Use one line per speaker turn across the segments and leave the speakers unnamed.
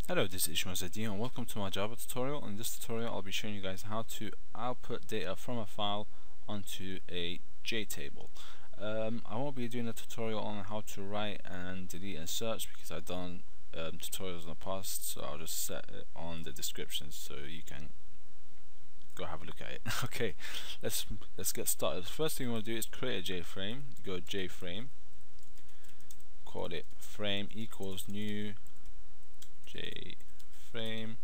Hello, this is Ishmael and welcome to my Java tutorial. In this tutorial I'll be showing you guys how to output data from a file onto a JTable. I won't be doing a tutorial on how to write and delete and search because I've done tutorials in the past, so I'll just set it on the description so you can go have a look at it. Okay, let's get started. The first thing you want to do is create a JFrame. Go JFrame, call it frame equals new JFrame,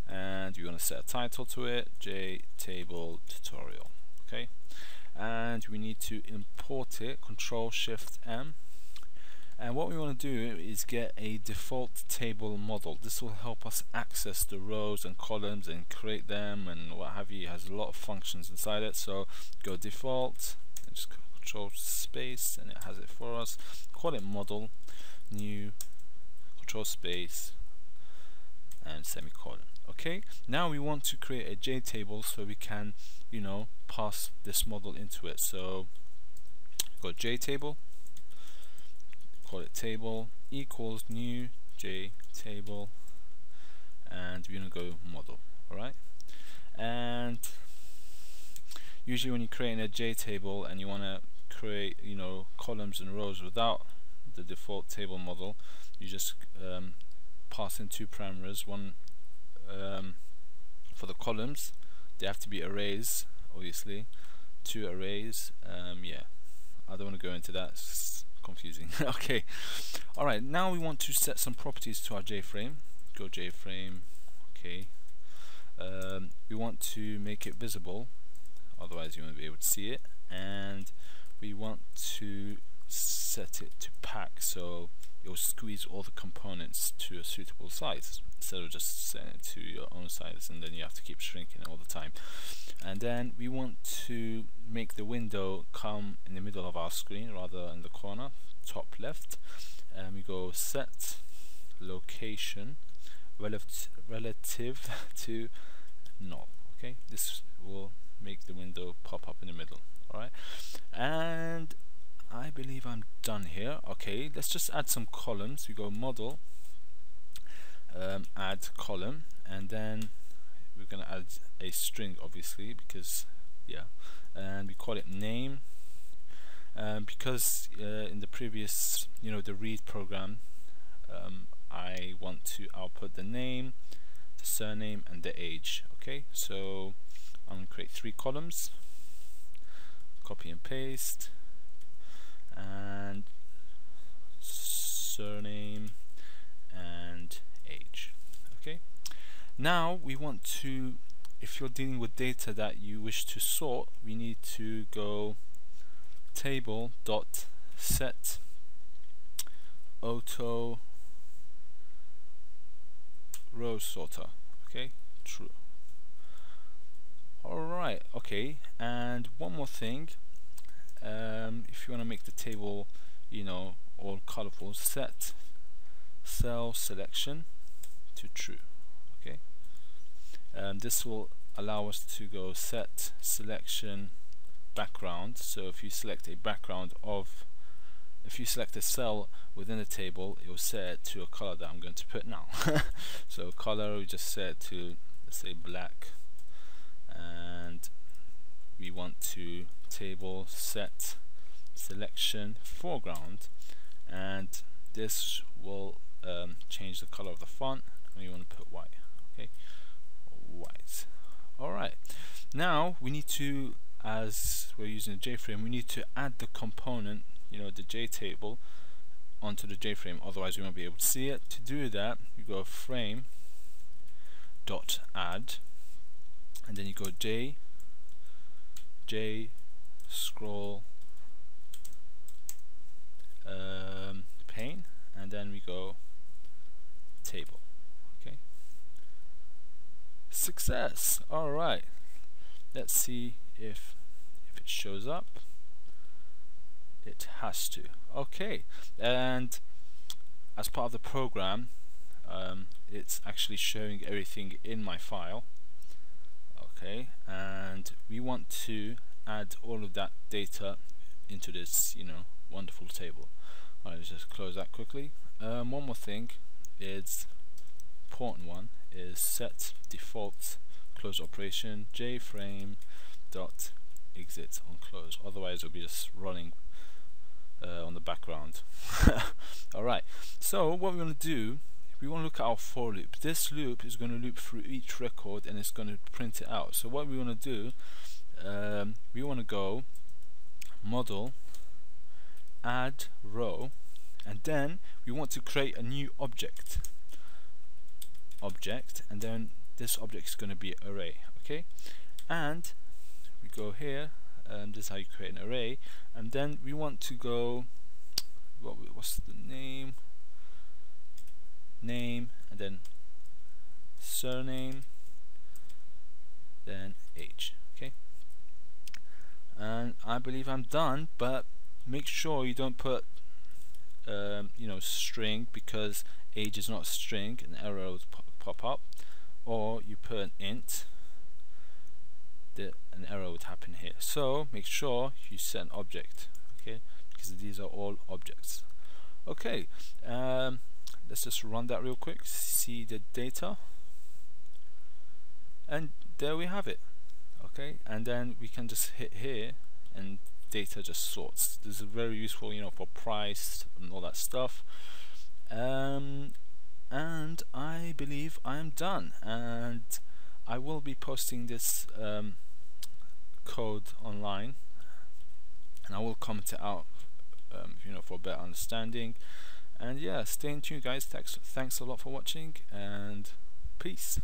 and you're going to set a title to it, JTable tutorial. Okay, and we need to import it, Control-Shift-M, and what we want to do is get a default table model. This will help us access the rows and columns and create them and what have you. It has a lot of functions inside it, so go default and just control space and it has it for us. Call it model, new, control space and semicolon. Okay, now we want to create a JTable so we can, you know, pass this model into it. So go JTable, call it table equals new JTable, and we're gonna go model. Alright, and usually when you're creating a JTable and you want to create, you know, columns and rows without the default table model, you just pass in two parameters. One for the columns, they have to be arrays, obviously. Two arrays. Yeah, I don't want to go into that, it's confusing. Okay, alright, now we want to set some properties to our JFrame. Go JFrame. Okay, we want to make it visible, otherwise you won't be able to see it, and we want to set it to pack, so it will squeeze all the components to a suitable size instead of just setting it to your own size and then you have to keep shrinking it all the time. And then we want to make the window come in the middle of our screen rather in the corner, top left, and we go set location relative to null. Okay, this will make the window pop up in the middle. Alright, and I believe I'm done here. Okay, let's just add some columns. We go model, add column, and then we're gonna add a string, obviously, because yeah, and we call it name, because in the previous, you know, the read program, I want to output the name, the surname, and the age. Okay, so I'm gonna create 3 columns, copy and paste, and surname and age. Okay, now we want to, if you're dealing with data that you wish to sort, we need to go table dot set auto row sorter. Okay, true. Alright, okay, and one more thing. If you want to make the table, you know, all colorful, set cell selection to true. Okay, this will allow us to go set selection background. So if you select a background of, if you select a cell within the table, it will set it to a color that I'm going to put now. So color, we just set it to, let's say, black, and we want to table set selection foreground, and this will change the color of the font, and you want to put white. Okay, white. Alright, now we need to, as we're using a JFrame, we need to add the component, you know, the JTable, onto the JFrame, otherwise we won't be able to see it. To do that, you go frame dot add, and then you go JScrollPane, and then we go table. Okay, success. Alright, let's see if it shows up. It has to. Okay, and as part of the program, it's actually showing everything in my file. Okay, and we want to add all of that data into this, you know, wonderful table. Alright, let's just close that quickly. One more thing is important one is set default close operation jframe dot exit on close, otherwise it'll be just running on the background. Alright, so what we want to do, we want to look at our for loop. This loop is going to loop through each record and it's going to print it out. So what we want to do, we want to go model add row, and then we want to create a new object, and then this object is going to be array. Okay, and we go here, this is how you create an array, and then we want to go, what's the name, and then surname, then age. Okay, and I believe I'm done, but make sure you don't put string, because age is not a string, an error will pop up, or you put an int, an error would happen here. So make sure you set an object, okay, because these are all objects. Okay, let's just run that real quick, see the data, and there we have it. Okay, and then we can just hit here and data just sorts. This is very useful, for price and all that stuff. And I believe I am done, and I will be posting this code online, and I will comment it out, for better understanding. And yeah, stay tuned, guys. Thanks a lot for watching, and peace.